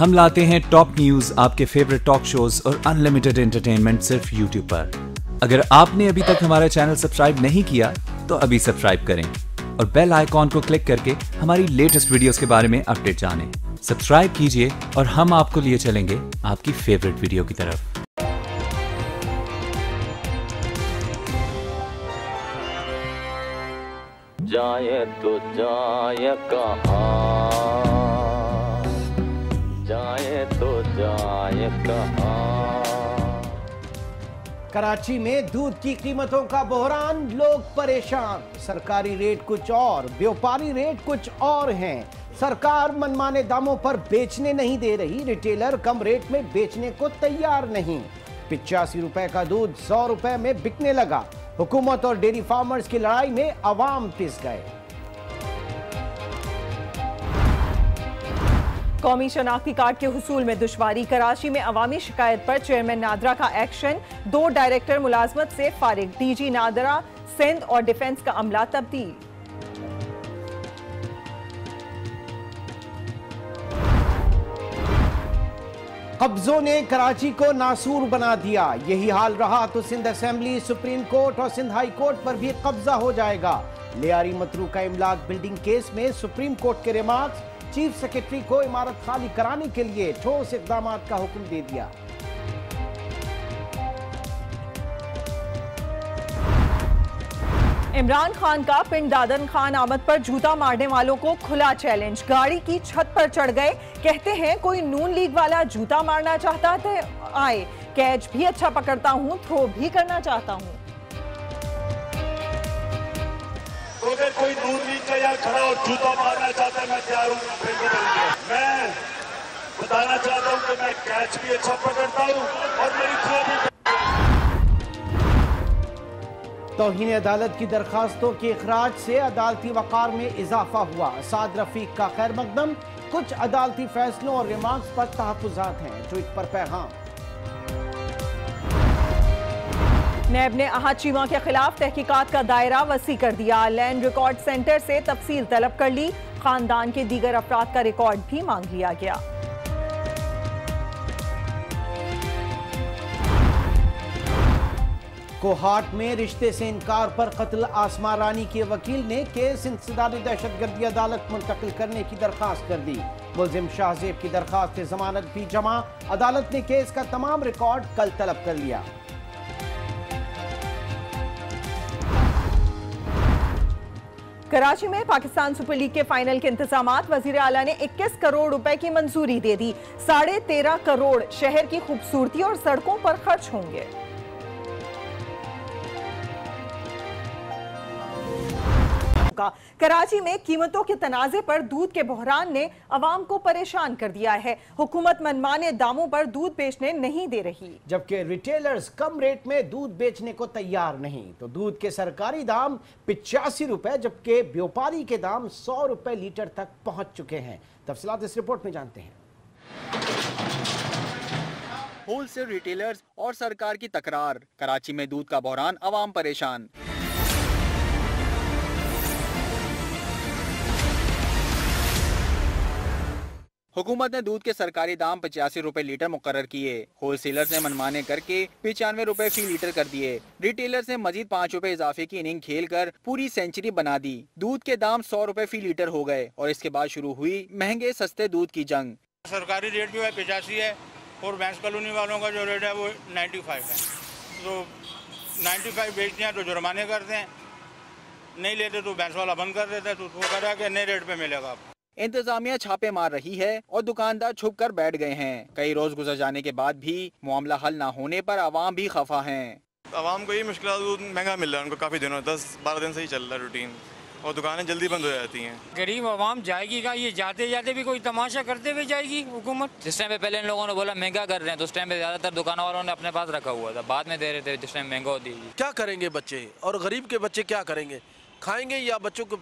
हम लाते हैं top news, आपके फेवरेट टॉक शोज और अनलिमिटेड एंटरटेनमेंट सिर्फ यूट्यूब पर। अगर आपने अभी तक हमारा चैनल सब्सक्राइब नहीं किया तो अभी सब्सक्राइब करें और बेल आइकॉन को क्लिक करके हमारी लेटेस्ट वीडियोस के बारे में अपडेट जानें। सब्सक्राइब कीजिए और हम आपको लिए चलेंगे आपकी फेवरेट वीडियो की तरफ। जाए तो जाए कहाँ, जाए तो जाए कहाँ। कराची में दूध की कीमतों का बहरान, लोग परेशान। सरकारी रेट कुछ और, व्यापारी रेट कुछ और हैं। सरकार मनमाने दामों पर बेचने नहीं दे रही, रिटेलर कम रेट में बेचने को तैयार नहीं। 85 रुपए का दूध 100 रुपए में बिकने लगा। हुकूमत और डेयरी फार्मर्स की लड़ाई में अवाम पिस गए। कौमी शनाख्ती कार्ड के हुसूल में दुश्वारी, कराची में अवामी शिकायत पर चेयरमैन नादरा का एक्शन। 2 डायरेक्टर मुलाजमत से फारिग, डीजी नादरा सिंध और डिफेंस का अमला तब्दील। कब्जों ने कराची को नासूर बना दिया। यही हाल रहा तो सिंध असेंबली, सुप्रीम कोर्ट और सिंध हाई कोर्ट पर भी कब्जा हो जाएगा। लियारी मतरू का इमलाक बिल्डिंग केस में सुप्रीम कोर्ट के रिमार्क्स, चीफ सेक्रेटरी को इमारत खाली कराने के लिए ठोस इकदाम का हुक्म दे दिया। इमरान खान का पिंड दादन खान आमद पर जूता मारने वालों को खुला चैलेंज। गाड़ी की छत पर चढ़ गए, कहते हैं कोई नून लीग वाला जूता मारना चाहता था, आए कैच भी अच्छा पकड़ता हूं, थ्रो भी करना चाहता हूं। तो अगर कोई नून लीग का यार खड़ा और जूता मारना चाहता है, मैं तैयार हूं। मैं बताना चाहता हूं कि मैं कैच भी अच्छा पकड़ता हूं और मेरी थ्रो भी। तौहीन अदालत की दरखास्तों के इखराज से अदालती वक़ार में इजाफा हुआ। साद रफीक का खैर मकदम, कुछ अदालती फैसलों और रिमार्क्स पर तहफ़्फ़ुज़ात हैं। ट्वीट पर पैगाम। नैब ने अहद चीमा के खिलाफ तहकीकात का दायरा वसी कर दिया। लैंड रिकॉर्ड सेंटर से तफसील तलब कर ली। खानदान के दीगर अफराद का रिकॉर्ड भी मांग लिया गया। कोहाट में रिश्ते से इनकार पर कत्ल आसमा रानी के वकील ने केस इंसदादी दहशतगर्दी अदालत मुंतकिल करने की दरखास्त कर दी। मुलजिम शाहजेब की दरखास्त जमानत भी जमा। अदालत ने केस का तमाम रिकॉर्ड कल तलब कर लिया। कराची में पाकिस्तान सुपर लीग के फाइनल के इंतजामात, वजीर आला ने 21 करोड़ रुपए की मंजूरी दे दी। 13.5 करोड़ शहर की खूबसूरती और सड़कों पर खर्च होंगे। कराची में कीमतों के तनाजे पर दूध के बहरान ने अवाम को परेशान कर दिया है। हुकूमत मनमाने दामों पर दूध बेचने नहीं दे रही, जबकि रिटेलर्स कम रेट में दूध बेचने को तैयार नहीं। तो दूध के सरकारी दाम 85 रुपए, जबकि व्यापारी के दाम 100 रुपए लीटर तक पहुंच चुके हैं। तफसीलात इस रिपोर्ट में जानते हैं। होलसेल रिटेलर्स और सरकार की तकरार, कराची में दूध का बहरान, अवाम परेशान। हुकूमत ने दूध के सरकारी दाम 85 रुपए लीटर मुकर्रर किए। होलसेलर्स ने मनमाने करके 95 रुपए फी लीटर कर दिए। रिटेलर्स ने मजीद 5 रुपए इजाफे की इनिंग खेलकर पूरी सेंचुरी बना दी। दूध के दाम 100 रुपए फी लीटर हो गए और इसके बाद शुरू हुई महंगे सस्ते दूध की जंग। सरकारी रेट जो है 85 है और भैंस कॉलोनी वालों का जो रेट है वो 95 है। तो 95 बेचते हैं तो जुर्माने करते हैं, नहीं लेते तो भैंस वाला बंद कर देता है। तो वो कह रहा है कि नए रेट पे मिलेगा। इंतजामिया छापे मार रही है और दुकानदार छुप कर बैठ गए हैं। कई रोज गुजर जाने के बाद भी मामला हल न होने पर आवाम भी खफा हैं। आवाम को ये मुश्किल, दूध महंगा मिल रहा है उनको काफ़ी दिनों, 10-12 दिन से ही चल रहा है रूटीन, और दुकानें जल्दी बंद हो जाती हैं। गरीब आवाम जाएगी का, ये जाते जाते भी कोई तमाशा करते हुए जाएगी हुकूमत। जिस टाइम पे पहले इन लोगों ने बोला महंगा कर रहे हैं तो उस टाइम पे ज्यादातर दुकानों वालों ने अपने पास रखा हुआ था, बाद में दे रहे थे जिस टाइम महंगा होती है। क्या करेंगे बच्चे, और गरीब के बच्चे क्या करेंगे, खाएंगे या बच्चों को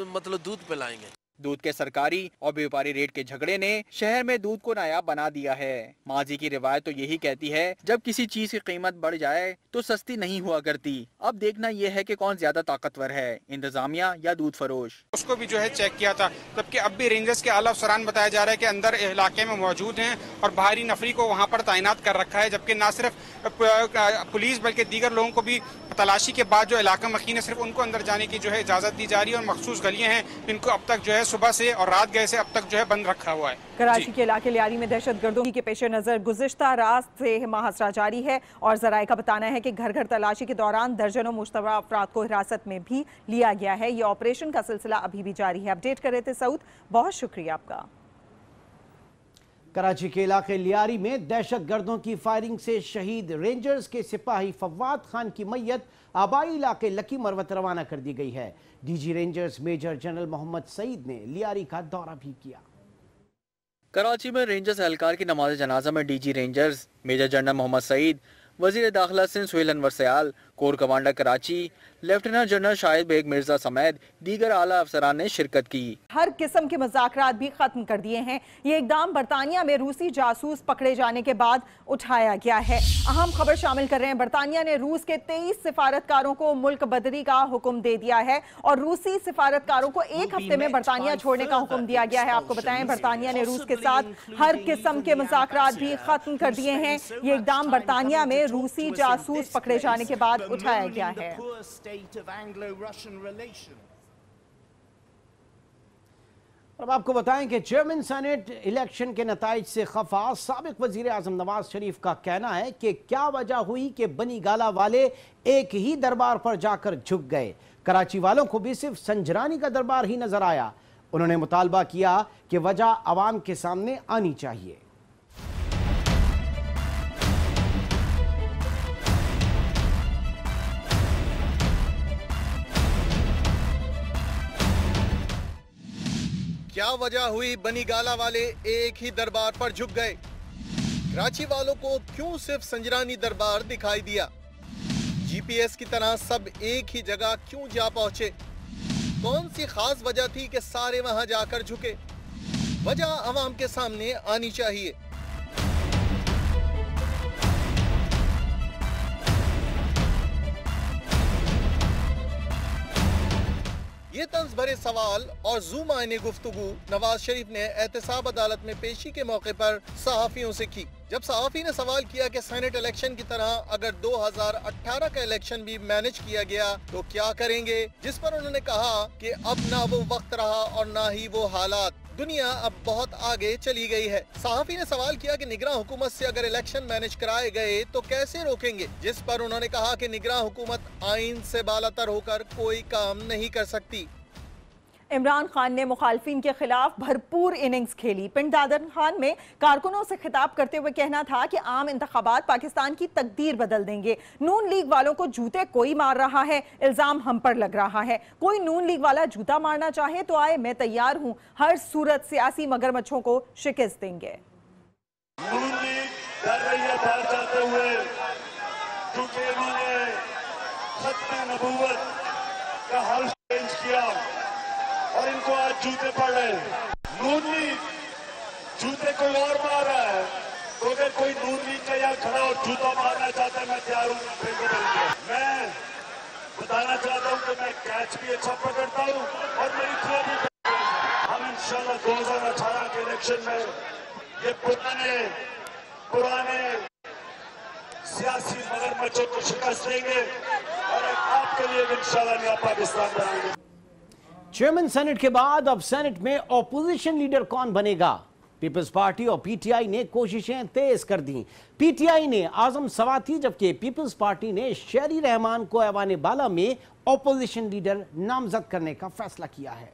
मतलब दूध पिलाएंगे। दूध के सरकारी और व्यापारी रेट के झगड़े ने शहर में दूध को नायाब बना दिया है। माजी की रिवायत तो यही कहती है, जब किसी चीज की कीमत बढ़ जाए तो सस्ती नहीं हुआ करती। अब देखना यह है कि कौन ज्यादा ताकतवर है, इंतजामिया या दूध फरोश। उसको भी जो है चेक किया था, जबकि अब भी रेंजर्स के आला अफसरान बताया जा रहा है कि अंदर इलाके में मौजूद हैं और बाहरी नफरी को वहाँ पर तैनात कर रखा है, जबकि न सिर्फ पुलिस बल्कि दीगर लोगों को भी तलाशी के बाद जो इलाका मकीन है सिर्फ उनको अंदर जाने की जो है इजाजत दी जा रही है और मखसूस गलियां हैं जिनको अब तक जो है सुबह से और रात गए से अब तक जो है बंद रखा हुआ है। कराची के इलाके लियारी में दहशतगर्दों के पेश नजर गुज़िश्ता रात से मुहासरा जारी है और जराये का बताना है कि घर घर तलाशी के दौरान दर्जनों मुश्तबा अफराद को हिरासत में भी लिया गया है। ये ऑपरेशन का सिलसिला अभी भी जारी है। अपडेट कर रहे थे सऊद, बहुत शुक्रिया आपका। कराची के इलाके लियारी में दहशतगर्दों की फायरिंग से शहीद रेंजर्स के सिपाही फवाद खान की मैयत आबाई इलाके लकी मरवत रवाना कर दी गई है। DG rangers major general Mohammad Saeed ने लियारी का दौरा भी किया। कराची में रेंजर्स एहलकार की नमाज जनाजा में DG rangers major general Mohammad Saeed, वजीर दाखिला Sindh Sohail Anwar Sial, corps commander Karachi lieutenant general Shahid Baig Mirza समेत दीगर आला अफसरान ने शिरकत की। हर किस्म के मुज़ाकरात भी खत्म कर दिए हैं। ये इकदाम बरतानिया में रूसी जासूस पकड़े जाने के बाद उठाया गया है। अहम खबर शामिल कर रहे हैं, बरतानिया ने रूस के 23 सिफारतकारों को मुल्क बदरी का हुक्म दे दिया है और रूसी सिफारतकारों को एक हफ्ते में बरतानिया छोड़ने का हुक्म दिया गया है। आपको बताएं, बरतानिया ने रूस के साथ हर किस्म के मुज़ाकरात भी खत्म कर दिए हैं। ये इकदाम बरतानिया में रूसी जासूस पकड़े जाने के बाद उठाया गया है। अब आपको बताएं कि चेयरमैन सेनेट इलेक्शन के नताइज से खफा साबिक वजीर आजम नवाज शरीफ का कहना है कि क्या वजह हुई कि बनी गाला वाले एक ही दरबार पर जाकर झुक गए। कराची वालों को भी सिर्फ संजरानी का दरबार ही नजर आया। उन्होंने मुतालबा किया कि वजह आवाम के सामने आनी चाहिए। क्या वजह हुई बनी गाला वाले एक ही दरबार पर झुक गए। कराची वालों को क्यों सिर्फ संजरानी दरबार दिखाई दिया। जीपीएस की तरह सब एक ही जगह क्यों जा पहुंचे। कौन सी खास वजह थी कि सारे वहां जाकर झुके। वजह आवाम के सामने आनी चाहिए। ये तंज भरे सवाल और जूम आईने गुफ्तगू नवाज शरीफ ने एहतसाब अदालत में पेशी के मौके पर सहाफियों से की। जब सहाफी ने सवाल किया कि सेनेट इलेक्शन की तरह अगर 2018 का इलेक्शन भी मैनेज किया गया तो क्या करेंगे, जिस पर उन्होंने कहा कि अब ना वो वक्त रहा और ना ही वो हालात, दुनिया अब बहुत आगे चली गई है। सहाफी ने सवाल किया कि निगरान हुकूमत से अगर इलेक्शन मैनेज कराए गए तो कैसे रोकेंगे, जिस पर उन्होंने कहा कि निगरान हुकूमत आइन से बालातर होकर कोई काम नहीं कर सकती। इमरान खान ने मुखालफिन के खिलाफ भरपूर इनिंग्स खेली। पिंड दादन खान में कारकुनों से खिताब करते हुए कहना था कि आम इंतखाबात पाकिस्तान की तकदीर बदल देंगे। नून लीग वालों को जूते कोई मार रहा है, इल्जाम हम पर लग रहा है। कोई नून लीग वाला जूता मारना चाहे तो आए, मैं तैयार हूं। हर सूरत सियासी मगरमच्छों को शिकस्त देंगे। नून लीग कर रही है बाहर जाते हुए, क्योंकि इन्होंने खत्म नबूवत का हल चेंज किया और इनको आज जूते पड़ रहे हैं। नून लीग जूते को और मार रहा है, तो अगर कोई नून लीग का यहाँ खड़ा और जूता मारना चाहता है, मैं तैयार हूँ। मैं बताना चाहता हूँ कि मैं कैच भी अच्छा पकड़ता हूँ और मेरी थ्रो भी। हम इंशाल्लाह 2018 के इलेक्शन में ये पुराने सियासी मगरमच्छों को शिकस्त देंगे और आपके लिए इंशाल्लाह नया पाकिस्तान बनाएंगे। चेयरमैन सेनेट के बाद अब सेनेट में ऑपोजिशन लीडर कौन बनेगा। पीपल्स पार्टी और पीटीआई ने कोशिशें तेज कर दी। पीटीआई ने आजम सवाती जबकि पीपल्स पार्टी ने शेरी रहमान को ऐवान बाला में ऑपोजिशन लीडर नामजद करने का फैसला किया है।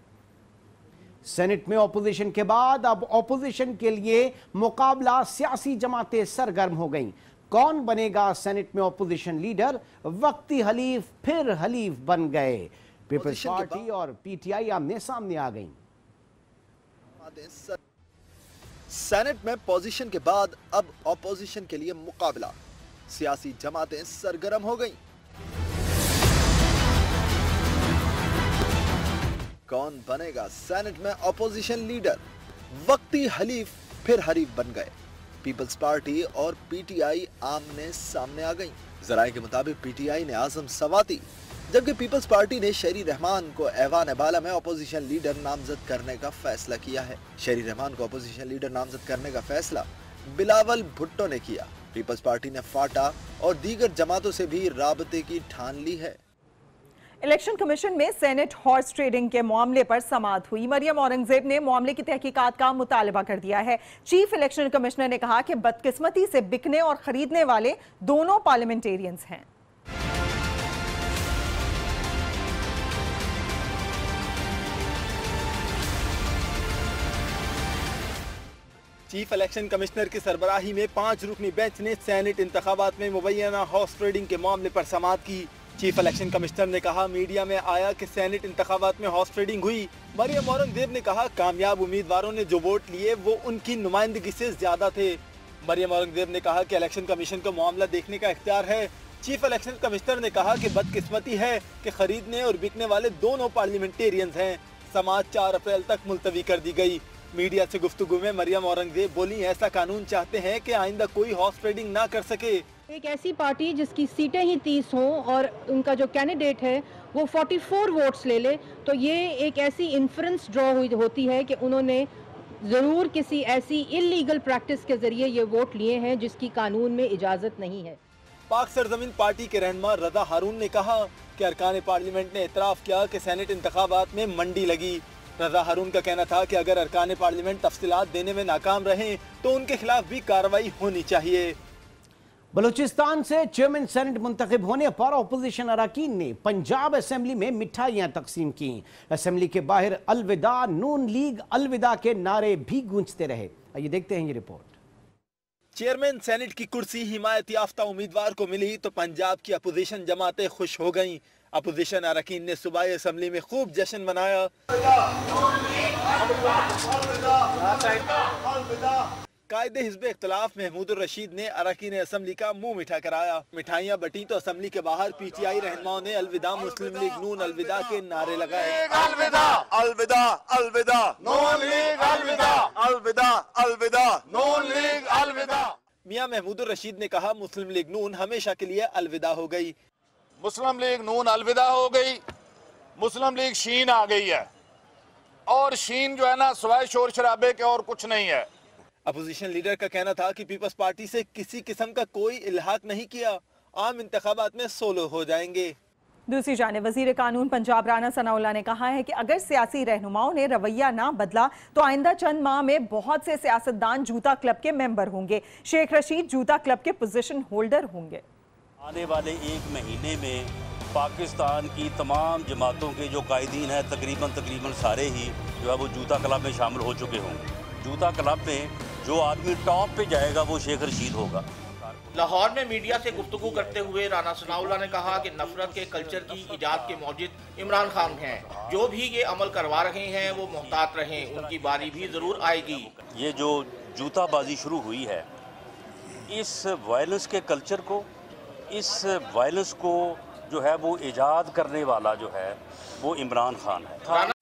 सेनेट में ऑपोजिशन के बाद अब ऑपोजिशन के लिए मुकाबला सियासी जमातें सरगर्म हो गईं। कौन बनेगा सेनेट में ऑपोजिशन लीडर, वक्ती हलीफ फिर हलीफ बन गए। पीपल्स पार्टी और पीटीआई आमने सामने आ गईं। सेनेट में पोजीशन के बाद अब ऑपोजिशन के लिए मुकाबला, सियासी जमातें सरगर्म हो गईं। कौन बनेगा सेनेट में अपोजिशन लीडर? वक्ती हलीफ फिर हरीफ बन गए। पीपल्स पार्टी और पीटीआई आमने सामने आ गईं। जराये के मुताबिक पीटीआई ने आजम सवाती, जबकि पीपल्स पार्टी ने शेरी रहमान को ऐवान बाला में अपोजिशन लीडर नामजद करने का फैसला किया है। शेरी रहमान को अपोजिशन लीडर नामजद करने का फैसला बिलावल भुट्टो ने किया। पीपल्स पार्टी ने फाटा और दीगर जमातों से भी राबते की ठान ली है। इलेक्शन कमीशन में सेनेट हॉर्स ट्रेडिंग के मामले पर समाअत हुई। मरियम औरंगजेब ने मामले की तहकीकात का मुतालबा कर दिया है। चीफ इलेक्शन कमिश्नर ने कहा कि बदकिस्मती से बिकने और खरीदने वाले दोनों पार्लियामेंटेरियंस हैं। चीफ इलेक्शन कमिश्नर की सरबराही में 5 रुकनी बेंच ने सेनेट इंतखाबात में मुबैना हॉर्स ट्रेडिंग के मामले पर समाअत की। चीफ इलेक्शन कमिश्नर ने कहा, मीडिया में आया कि सेनेट इंतखाबात में हॉर्स ट्रेडिंग हुई। मरियम औरंगजेब ने कहा, कामयाब उम्मीदवारों ने जो वोट लिए वो उनकी नुमाइंदगी से ज्यादा थे। मरियम औरंगजेब ने कहा कि इलेक्शन कमीशन को मामला देखने का इख्तियार है। चीफ इलेक्शन कमिश्नर ने कहा कि बदकिस्मती है कि खरीदने और बिकने वाले दोनों पार्लियामेंटेरियंस हैं। समाअत 4 अप्रैल तक मुलतवी कर दी गई। मीडिया से गुफ्तगू में मरियम औरंगजेब बोली, ऐसा कानून चाहते हैं कि आइंदा कोई हॉर्स ट्रेडिंग ना कर सके। एक ऐसी पार्टी जिसकी सीटें ही 30 हों और उनका जो कैंडिडेट है वो 44 वोट्स ले ले, तो ये एक ऐसी इन्फ्रेंस ड्रॉ हुई होती है कि उन्होंने ज़रूर किसी ऐसी इलीगल प्रैक्टिस के जरिए ये वोट लिए हैं जिसकी कानून में इजाज़त नहीं है। पाक सरजमीन पार्टी के रहनुमा रजा हारून ने कहा कि अरकान पार्लियामेंट ने इतराफ़ किया कि सेनेट इंतखाबात में मंडी लगी। रजा हारून का कहना था कि अगर अरकान पार्लियामेंट तफसीलात देने में नाकाम रहें तो उनके खिलाफ भी कार्रवाई होनी चाहिए। बलूचिस्तान से चेयरमैन सेनेट मुंतखब होने पर अपोजिशन अरकान ने पंजाब असेंबली में मिठाइयां तकसीम की। असेंबली के बाहर अलविदा नून लीग अलविदा के नारे भी गूंजते रहे। आइए देखते हैं ये रिपोर्ट। चेयरमैन सेनेट की कुर्सी हिमायत याफ्ता उम्मीदवार को मिली तो पंजाब की अपोजिशन जमातें खुश हो गईं। अपोजिशन अरकान ने सूबाई असेंबली में खूब जश्न मनाया। कायदे हिज़्ब इख्तिलाफ महमूदुर रशीद ने अरकान असेंबली का मुंह मीठा कराया। मिठाइयां बटी तो असेंबली के बाहर पीटीआई रहनुमाओं ने अलविदा मुस्लिम लीग नून अलविदा के नारे लगाए। अलविदा अलविदा अलविदा नून लीग अलविदा अलविदा अलविदा नून लीग अलविदा। मियां महमूदुर रशीद ने कहा, मुस्लिम लीग नून हमेशा के लिए अलविदा हो गई। मुस्लिम लीग नून अलविदा हो गई, मुस्लिम लीग शीन आ गई है और शीन जो है ना सिवाय शोर शराबे के और कुछ नहीं है। अपोजिशन लीडर का कहना था कि पीपल्स पार्टी से किसी किस्म का कोई इल्हाक नहीं किया, आम इंतखाबात में सोलो हो जाएंगे। दूसरी जानिब वजीर कानून पंजाब राना सनाउल्लाह ने कहा है कि अगर सियासी रहनुमाओं ने रवैया ना बदला तो आइंदा चंद माह में बहुत से सियासतदान जूता क्लब के मेंबर होंगे। शेख रशीद जूता क्लब के पोजीशन होल्डर होंगे। आने वाले 1 महीने में पाकिस्तान की तमाम जमातों के जो कायदीन हैं तकरीबन सारे ही जो है वो जूता क्लब में शामिल हो चुके होंगे। जूता क्लब में जो आदमी टॉप पे जाएगा वो शेख रशीद होगा। लाहौर में मीडिया से गुफ्तगू करते हुए राना सनाउल्लाह ने कहा कि नफरत के कल्चर की इजाद के मौजिद इमरान खान हैं। जो भी ये अमल करवा रहे हैं वो मुहतात रहें, उनकी बारी भी जरूर आएगी। ये जो जूताबाजी शुरू हुई है, इस वायलेंस के कल्चर को, इस वायलेंस को जो है वो इजाद करने वाला जो है वो इमरान खान है।